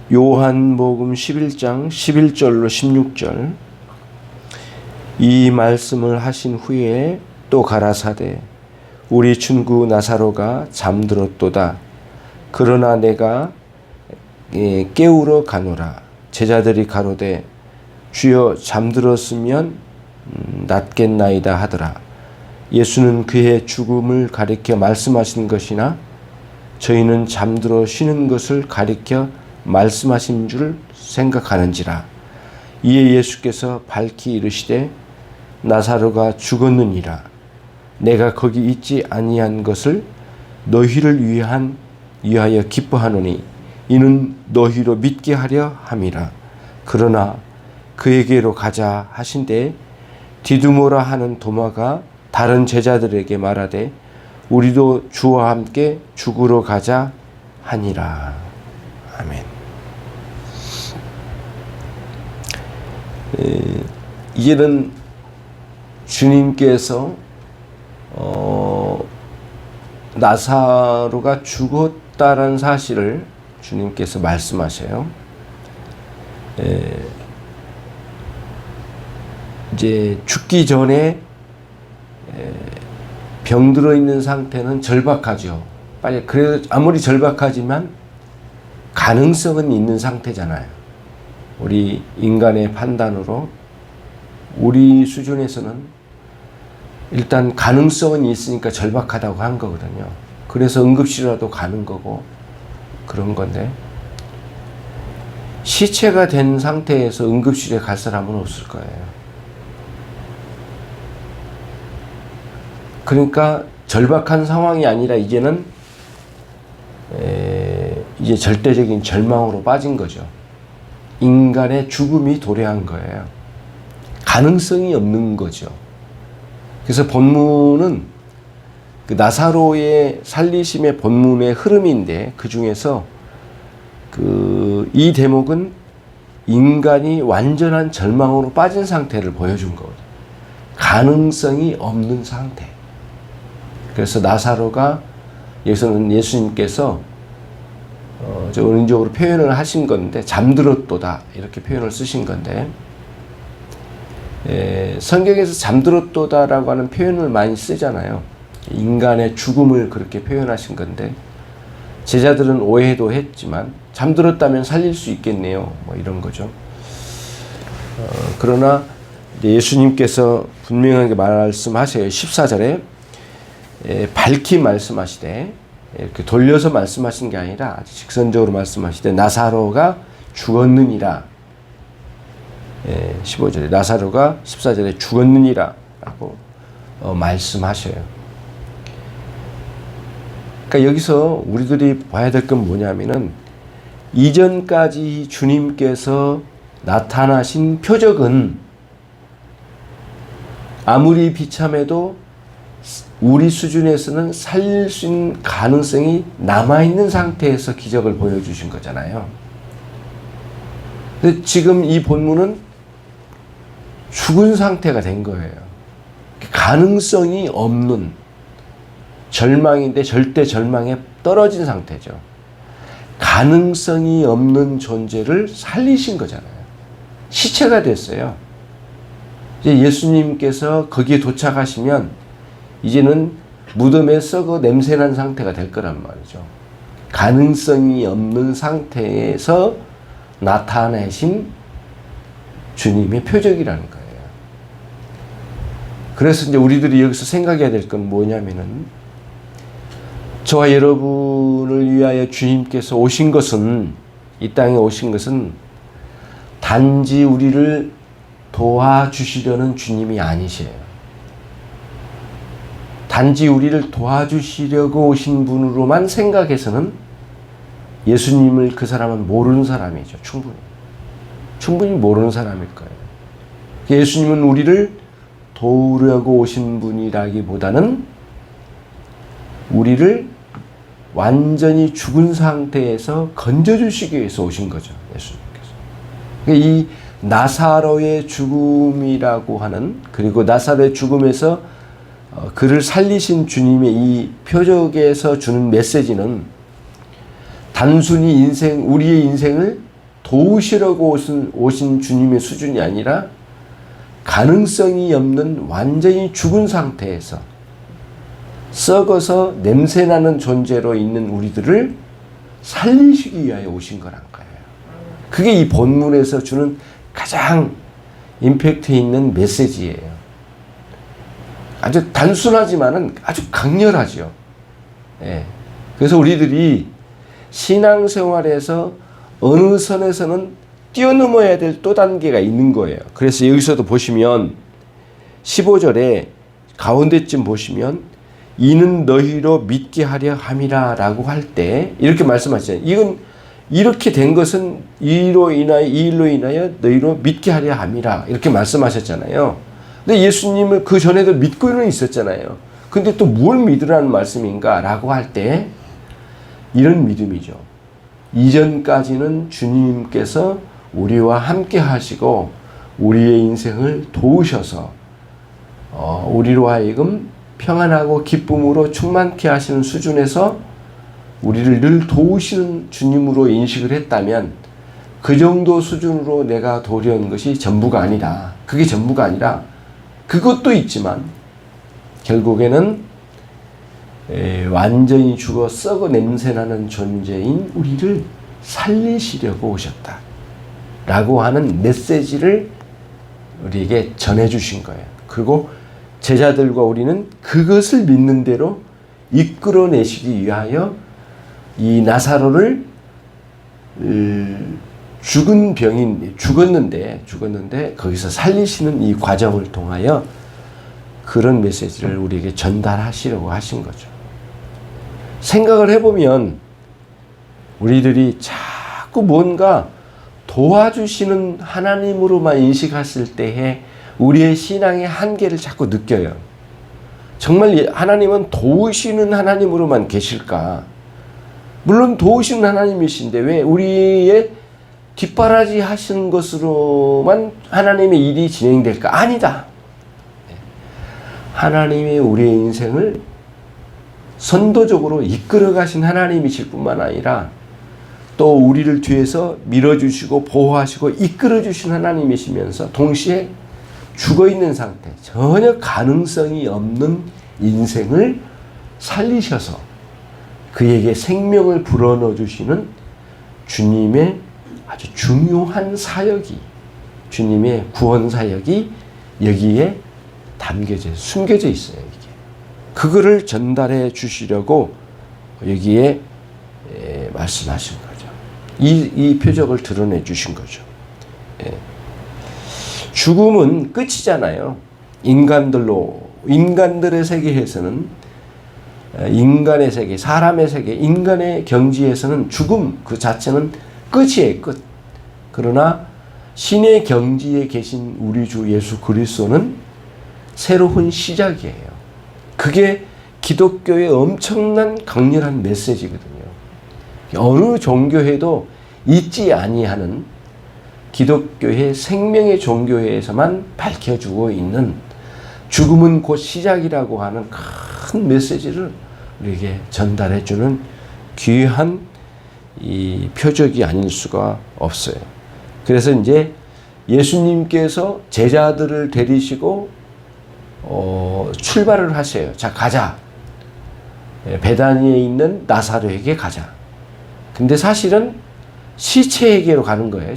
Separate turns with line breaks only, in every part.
요한복음 11장 11절로 16절. 이 말씀을 하신 후에 또 가라사대 우리 친구 나사로가 잠들었도다. 그러나 내가 깨우러 가노라. 제자들이 가로되 주여 잠들었으면 낫겠나이다 하더라. 예수는 그의 죽음을 가리켜 말씀하신 것이나 저희는 잠들어 쉬는 것을 가리켜 말씀하신 줄 생각하는지라. 이에 예수께서 밝히 이르시되 나사로가 죽었느니라. 내가 거기 있지 아니한 것을 너희를 위하여 기뻐하노니 이는 너희로 믿게 하려 함이라. 그러나 그에게로 가자 하신대 디두모라 하는 도마가 다른 제자들에게 말하되 우리도 주와 함께 죽으러 가자 하니라. 아멘. 이제는 주님께서 나사로가 죽었다는 사실을 주님께서 말씀하셔요. 이제 죽기 전에 병들어 있는 상태는 절박하죠. 빨리 그래도 아무리 절박하지만 가능성은 있는 상태잖아요. 우리 인간의 판단으로 우리 수준에서는 일단 가능성은 있으니까 절박하다고 한 거거든요. 그래서 응급실이라도 가는 거고 그런 건데 시체가 된 상태에서 응급실에 갈 사람은 없을 거예요. 그러니까 절박한 상황이 아니라 이제는 이제 절대적인 절망으로 빠진 거죠. 인간의 죽음이 도래한 거예요. 가능성이 없는 거죠. 그래서 본문은 그 나사로의 살리심의 본문의 흐름인데 그 중에서 이 대목은 인간이 완전한 절망으로 빠진 상태를 보여준 거거든요. 가능성이 없는 상태. 그래서 나사로가 여기서는 예수님께서 은적으로 표현을 하신 건데 잠들었도다 이렇게 표현을 쓰신 건데 성경에서 잠들었도다라고 하는 표현을 많이 쓰잖아요. 인간의 죽음을 그렇게 표현하신 건데 제자들은 오해도 했지만 잠들었다면 살릴 수 있겠네요. 뭐 이런 거죠. 그러나 예수님께서 분명하게 말씀하세요. 14절에 밝히 말씀하시되 이렇게 돌려서 말씀하신 게 아니라 직선적으로 말씀하시되 나사로가 죽었느니라. 15절에 나사로가 14절에 죽었느니라 라고 말씀하셔요. 그러니까 여기서 우리들이 봐야 될 건 뭐냐면은 이전까지 주님께서 나타나신 표적은 아무리 비참해도 우리 수준에서는 살릴 수 있는 가능성이 남아있는 상태에서 기적을 보여주신 거잖아요. 근데 지금 이 본문은 죽은 상태가 된 거예요. 가능성이 없는 절망인데 절대 절망에 떨어진 상태죠. 가능성이 없는 존재를 살리신 거잖아요. 시체가 됐어요. 이제 예수님께서 거기에 도착하시면 이제는 무덤에 썩어 냄새난 상태가 될 거란 말이죠. 가능성이 없는 상태에서 나타내신 주님의 표적이라는 거예요. 그래서 이제 우리들이 여기서 생각해야 될 건 뭐냐면은 저와 여러분을 위하여 주님께서 오신 것은 이 땅에 오신 것은 단지 우리를 도와주시려는 주님이 아니세요. 단지 우리를 도와주시려고 오신 분으로만 생각해서는 예수님을 그 사람은 모르는 사람이죠. 충분히 모르는 사람일 거예요. 예수님은 우리를 도우려고 오신 분이라기보다는 우리를 완전히 죽은 상태에서 건져주시기 위해서 오신 거죠. 예수님께서. 이 나사로의 죽음이라고 하는, 그리고 나사로의 죽음에서 그를 살리신 주님의 이 표적에서 주는 메시지는 단순히 우리의 인생을 도우시려고 오신 주님의 수준이 아니라 가능성이 없는 완전히 죽은 상태에서 썩어서 냄새나는 존재로 있는 우리들을 살리시기 위하여 오신 거란 거예요. 그게 이 본문에서 주는 가장 임팩트 있는 메시지예요. 아주 단순하지만은 아주 강렬하죠. 예. 그래서 우리들이 신앙생활에서 어느 선에서는 뛰어넘어야 될 또 단계가 있는 거예요. 그래서 여기서도 보시면 15절에 가운데쯤 보시면 이는 너희로 믿게 하려 함이라 라고 할 때 이렇게 말씀하시잖아요. 이건 이렇게 된 것은 이 일로 인하여 너희로 믿게 하려 함이라 이렇게 말씀하셨잖아요. 근데 예수님을 그 전에도 믿고는 있었잖아요. 근데 또 뭘 믿으라는 말씀인가 라고 할 때 이런 믿음이죠. 이전까지는 주님께서 우리와 함께 하시고 우리의 인생을 도우셔서 우리로 하여금 평안하고 기쁨으로 충만케 하시는 수준에서 우리를 늘 도우시는 주님으로 인식을 했다면 그 정도 수준으로 내가 도려는 것이 전부가 아니다. 그게 전부가 아니라 그것도 있지만 결국에는 완전히 죽어 썩어 냄새나는 존재인 우리를 살리시려고 오셨다 라고 하는 메시지를 우리에게 전해주신 거예요. 그리고 제자들과 우리는 그것을 믿는 대로 이끌어내시기 위하여 이 나사로를 죽은 병인 죽었는데 거기서 살리시는 이 과정을 통하여 그런 메시지를 우리에게 전달하시려고 하신 거죠. 생각을 해보면 우리들이 자꾸 뭔가 도와주시는 하나님으로만 인식했을 때에 우리의 신앙의 한계를 자꾸 느껴요. 정말 하나님은 도우시는 하나님으로만 계실까? 물론 도우시는 하나님이신데 왜 우리의 뒷바라지 하신 것으로만 하나님의 일이 진행될까? 아니다. 하나님이 우리의 인생을 선도적으로 이끌어 가신 하나님이실 뿐만 아니라 또 우리를 뒤에서 밀어주시고 보호하시고 이끌어 주신 하나님이시면서 동시에 죽어있는 상태, 전혀 가능성이 없는 인생을 살리셔서 그에게 생명을 불어넣어 주시는 주님의 아주 중요한 사역이, 주님의 구원 사역이 여기에 숨겨져 있어요. 이게. 그거를 전달해 주시려고 여기에 말씀하신 거죠. 이 표적을 드러내 주신 거죠. 죽음은 끝이잖아요. 인간들의 세계에서는 인간의 세계, 사람의 세계, 인간의 경지에서는 죽음 그 자체는 끝이에요. 끝. 그러나 신의 경지에 계신 우리 주 예수 그리스도는 새로운 시작이에요. 그게 기독교의 엄청난 강렬한 메시지거든요. 어느 종교회도 있지 아니하는 기독교의 생명의 종교회에서만 밝혀주고 있는 죽음은 곧 시작이라고 하는 큰 메시지를 우리에게 전달해주는 귀한 이 표적이 아닐 수가 없어요. 그래서 이제 예수님께서 제자들을 데리시고 출발을 하세요. 자, 가자. 베다니에 있는 나사로에게 가자. 근데 사실은 시체에게로 가는 거예요.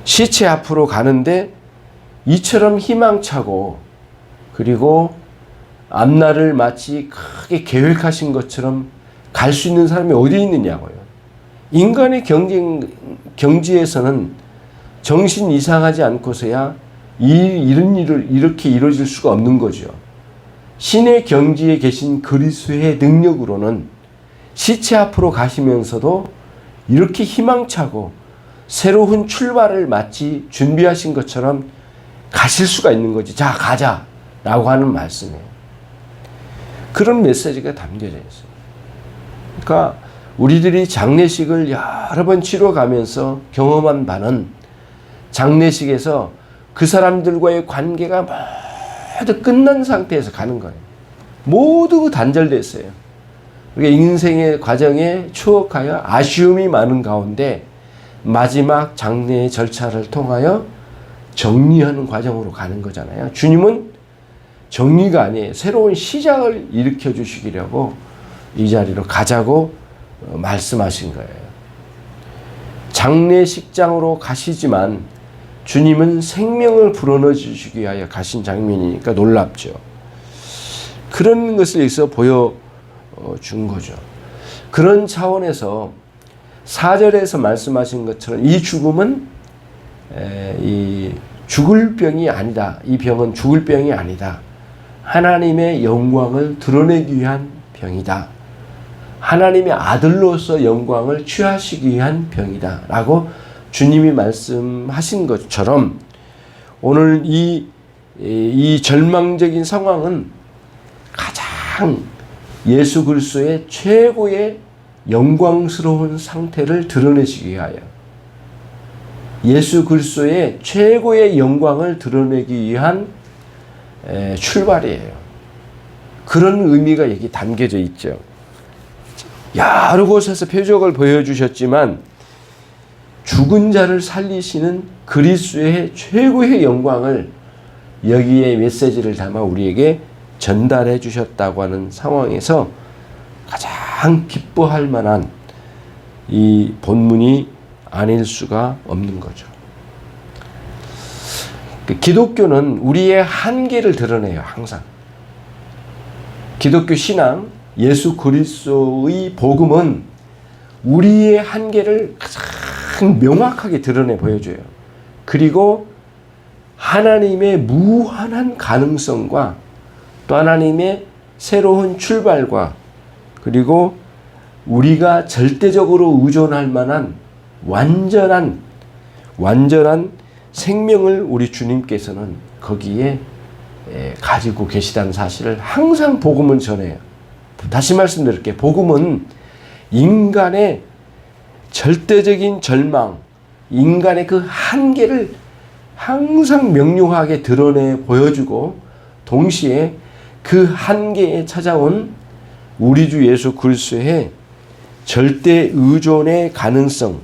시체 앞으로 가는데 이처럼 희망차고 그리고 앞날을 마치 크게 계획하신 것처럼 갈 수 있는 사람이 어디 있느냐고요. 인간의 경지에서는 정신 이상하지 않고서야 이런 일을 이렇게 이루어질 수가 없는 거죠. 신의 경지에 계신 그리스도의 능력으로는 시체 앞으로 가시면서도 이렇게 희망차고 새로운 출발을 마치 준비하신 것처럼 가실 수가 있는 거지. 자, 가자 라고 하는 말씀이에요. 그런 메시지가 담겨져 있어요. 그러니까 우리들이 장례식을 여러 번 치러가면서 경험한 바는 장례식에서 그 사람들과의 관계가 모두 끝난 상태에서 가는 거예요. 모두 단절됐어요. 우리가 인생의 과정에 추억하여 아쉬움이 많은 가운데 마지막 장례의 절차를 통하여 정리하는 과정으로 가는 거잖아요. 주님은 정리가 아니에요. 새로운 시작을 일으켜 주시기려고 이 자리로 가자고 말씀하신 거예요. 장례식장으로 가시지만 주님은 생명을 불어넣어 주시기 위하여 가신 장면이니까 놀랍죠. 그런 것을 여기서 보여준 거죠. 그런 차원에서 4절에서 말씀하신 것처럼 이 죽음은 이 죽을 병이 아니다. 이 병은 죽을 병이 아니다. 하나님의 영광을 드러내기 위한 병이다. 하나님의 아들로서 영광을 취하시기 위한 병이다. 라고 주님이 말씀하신 것처럼 오늘 이 절망적인 상황은 가장 예수 그리스도의 최고의 영광스러운 상태를 드러내시기 위하여 예수 그리스도의 최고의 영광을 드러내기 위한 출발이에요. 그런 의미가 여기 담겨져 있죠. 여러 곳에서 표적을 보여주셨지만 죽은 자를 살리시는 그리스도의 최고의 영광을 여기에 메시지를 담아 우리에게 전달해 주셨다고 하는 상황에서 가장 기뻐할 만한 이 본문이 아닐 수가 없는 거죠. 기독교는 우리의 한계를 드러내요. 항상. 기독교 신앙, 예수 그리스도의 복음은 우리의 한계를 가장 명확하게 드러내 보여줘요. 그리고 하나님의 무한한 가능성과 또 하나님의 새로운 출발과 그리고 우리가 절대적으로 의존할 만한 완전한 생명을 우리 주님께서는 거기에 가지고 계시다는 사실을 항상 복음은 전해요. 다시 말씀드릴게요. 복음은 인간의 절대적인 절망, 인간의 그 한계를 항상 명료하게 드러내 보여주고 동시에 그 한계에 찾아온 우리 주 예수 그리스도의 절대 의존의 가능성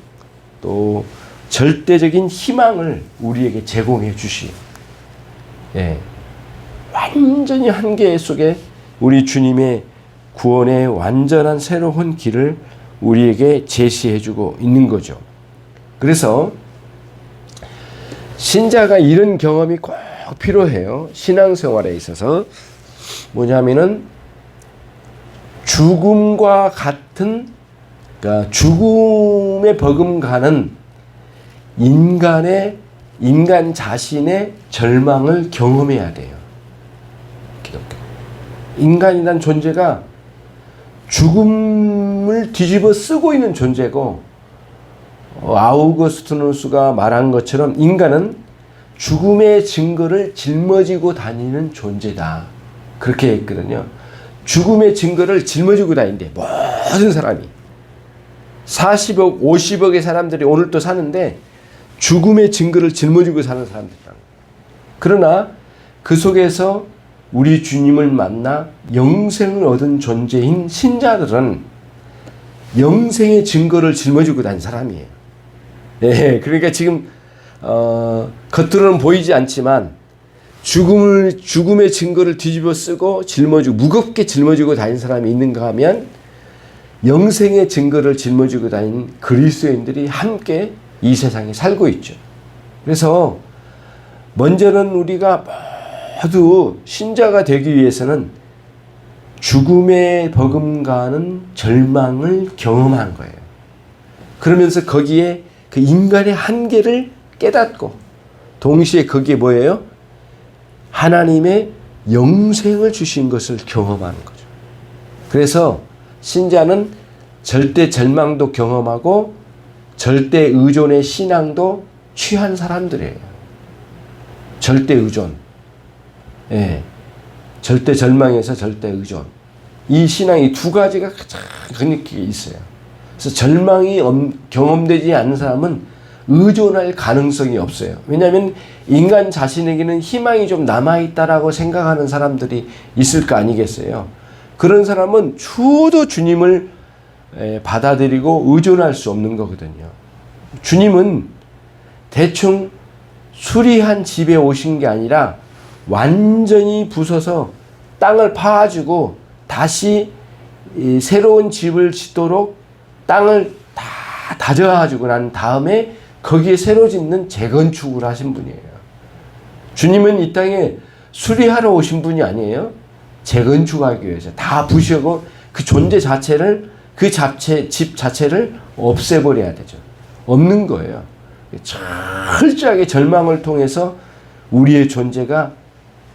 또 절대적인 희망을 우리에게 제공해 주시. 완전히 한계 속에 우리 주님의 구원의 완전한 새로운 길을 우리에게 제시해 주고 있는 거죠. 그래서 신자가 이런 경험이 꼭 필요해요. 신앙생활에 있어서 뭐냐면은 죽음과 같은 그러니까 죽음에 버금가는 인간 자신의 절망을 경험해야 돼요. 기독교. 인간이란 존재가 죽음을 뒤집어 쓰고 있는 존재고 아우구스티누스가 말한 것처럼 인간은 죽음의 증거를 짊어지고 다니는 존재다. 그렇게 했거든요. 죽음의 증거를 짊어지고 다니는데 모든 사람이 40억, 50억의 사람들이 오늘 또 사는데 죽음의 증거를 짊어지고 사는 사람들이라는 거예요. 그러나 그 속에서 우리 주님을 만나 영생을 얻은 존재인 신자들은 영생의 증거를 짊어지고 다니는 사람이에요. 그러니까 지금 겉으로는 보이지 않지만 죽음의 증거를 뒤집어 쓰고 무겁게 짊어지고 다니는 사람이 있는가 하면 영생의 증거를 짊어지고 다니는 그리스도인들이 함께 이 세상에 살고 있죠. 그래서 먼저는 우리가 모두 신자가 되기 위해서는 죽음에 버금가는 절망을 경험한 거예요. 그러면서 거기에 그 인간의 한계를 깨닫고 동시에 거기에 뭐예요? 하나님의 영생을 주신 것을 경험하는 거죠. 그래서 신자는 절대 절망도 경험하고 절대 의존의 신앙도 취한 사람들이에요. 절대 의존. 절대 절망에서 절대 의존. 이 신앙이 두 가지가 가장 강력하게 있어요. 그래서 절망이 경험되지 않는 사람은 의존할 가능성이 없어요. 왜냐하면 인간 자신에게는 희망이 좀 남아있다라고 생각하는 사람들이 있을 거 아니겠어요. 그런 사람은 추도 주님을 받아들이고 의존할 수 없는 거거든요. 주님은 대충 수리한 집에 오신 게 아니라 완전히 부숴서 땅을 파가지고 다시 이 새로운 집을 짓도록 땅을 다 다져가지고 난 다음에 거기에 새로 짓는 재건축을 하신 분이에요. 주님은 이 땅에 수리하러 오신 분이 아니에요. 재건축하기 위해서 다 부시고 그 존재 자체를 집 자체를 없애버려야 되죠. 없는 거예요. 철저하게 절망을 통해서 우리의 존재가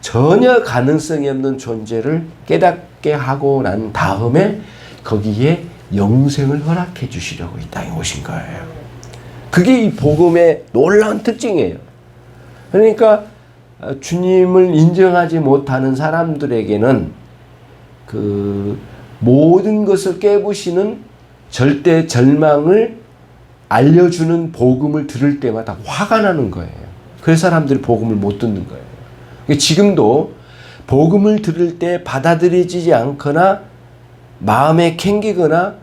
전혀 가능성이 없는 존재를 깨닫게 하고 난 다음에 거기에 영생을 허락해 주시려고 이 땅에 오신 거예요. 그게 이 복음의 놀라운 특징이에요. 그러니까 주님을 인정하지 못하는 사람들에게는 그 모든 것을 깨부시는 절대 절망을 알려주는 복음을 들을 때마다 화가 나는 거예요. 그래서 사람들이 복음을 못 듣는 거예요. 지금도 복음을 들을 때 받아들여지지 않거나 마음에 캥기거나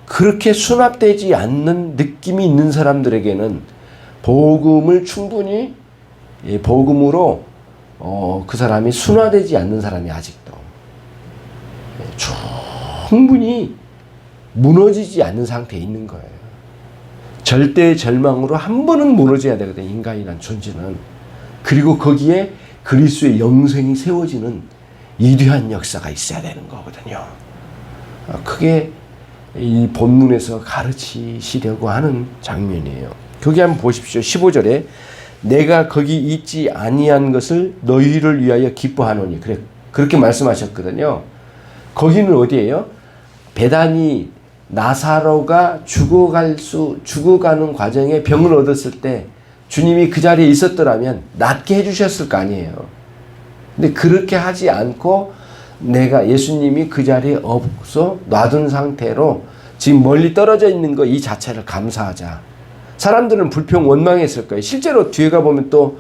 그렇게 수납되지 않는 느낌이 있는 사람들에게는 복음을 충분히 복음으로 그 사람이 순화되지 않는 사람이 아직도 충분히 무너지지 않는 상태에 있는 거예요. 절대 절망으로 한 번은 무너져야 되거든요. 인간이란 존재는. 그리고 거기에 그리스도의 영생이 세워지는 이러한 역사가 있어야 되는 거거든요. 그게 이 본문에서 가르치시려고 하는 장면이에요. 거기 한번 보십시오. 15절에 내가 거기 있지 아니한 것을 너희를 위하여 기뻐하노니 그렇게 말씀하셨거든요. 거기는 어디예요? 베다니 나사로가 죽어가는 과정에 병을 얻었을 때 주님이 그 자리에 있었더라면 낫게 해주셨을 거 아니에요. 근데 그렇게 하지 않고 내가 예수님이 그 자리에 없어 놔둔 상태로 지금 멀리 떨어져 있는 거 이 자체를 감사하자. 사람들은 불평 원망했을 거예요. 실제로 뒤에 가보면 또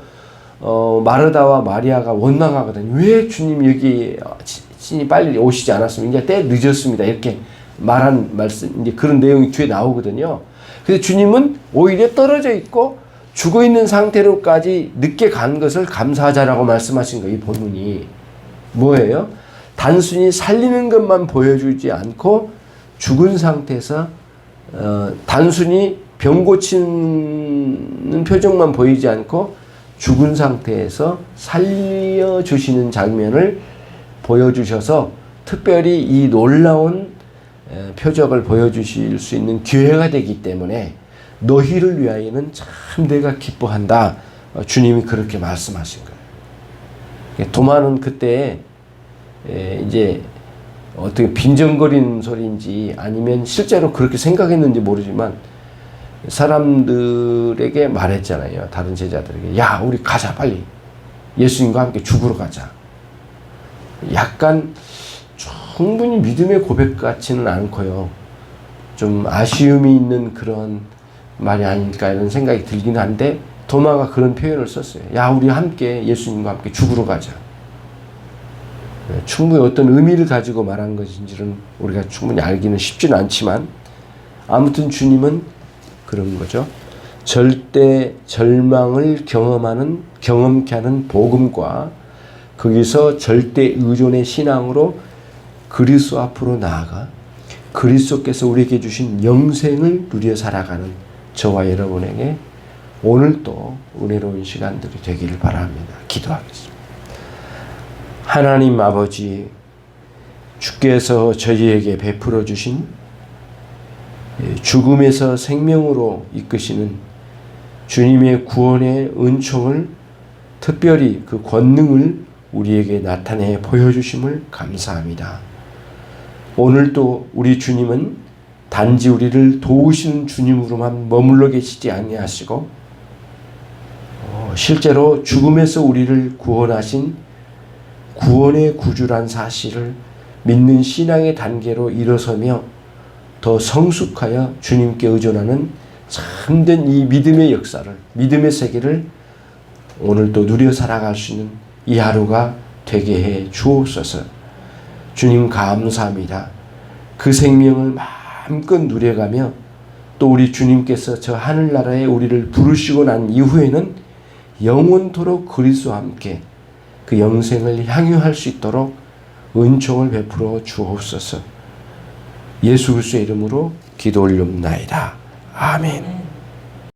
마르다와 마리아가 원망하거든요. 왜 주님 여기 신이 빨리 오시지 않았으면 이제 때 늦었습니다. 이렇게 말한 말씀, 이제 그런 내용이 뒤에 나오거든요. 그래서 주님은 오히려 떨어져 있고 죽어 있는 상태로까지 늦게 간 것을 감사하자라고 말씀하신 거예요. 이 본문이 뭐예요? 단순히 살리는 것만 보여주지 않고 죽은 상태에서 단순히 병 고치는 표정만 보이지 않고 죽은 상태에서 살려주시는 장면을 보여주셔서 특별히 이 놀라운 표적을 보여주실 수 있는 기회가 되기 때문에 너희를 위하여는 참 내가 기뻐한다. 주님이 그렇게 말씀하신 거예요. 도마는 그때 이제 어떻게 빈정거리는 소리인지 아니면 실제로 그렇게 생각했는지 모르지만 사람들에게 말했잖아요. 다른 제자들에게. 야, 우리 가자, 빨리. 예수님과 함께 죽으러 가자. 약간 충분히 믿음의 고백 같지는 않고요. 좀 아쉬움이 있는 그런 말이 아닐까 이런 생각이 들긴 한데 도마가 그런 표현을 썼어요. 야, 우리 함께 예수님과 함께 죽으러 가자. 충분히 어떤 의미를 가지고 말한 것인지는 우리가 충분히 알기는 쉽지는 않지만 아무튼 주님은 그런 거죠. 절대 절망을 경험케 하는 복음과 거기서 절대 의존의 신앙으로 그리스도 앞으로 나아가 그리스도께서 우리에게 주신 영생을 누려 살아가는 저와 여러분에게 오늘도 은혜로운 시간들이 되기를 바랍니다. 기도하겠습니다. 하나님 아버지, 주께서 저희에게 베풀어 주신 죽음에서 생명으로 이끄시는 주님의 구원의 은총을 특별히 그 권능을 우리에게 나타내 보여주심을 감사합니다. 오늘도 우리 주님은 단지 우리를 도우시는 주님으로만 머물러 계시지 아니하시고 실제로 죽음에서 우리를 구원하신 구원의 구주란 사실을 믿는 신앙의 단계로 일어서며 더 성숙하여 주님께 의존하는 참된 이 믿음의 역사를, 믿음의 세계를 오늘도 누려 살아갈 수 있는 이 하루가 되게 해 주옵소서. 주님 감사합니다. 그 생명을 마음껏 누려가며 또 우리 주님께서 저 하늘나라에 우리를 부르시고 난 이후에는 영원토록 그리스도와 함께 그 영생을 향유할 수 있도록 은총을 베풀어 주옵소서. 예수 그리스도의 이름으로 기도 올리옵나이다. 아멘.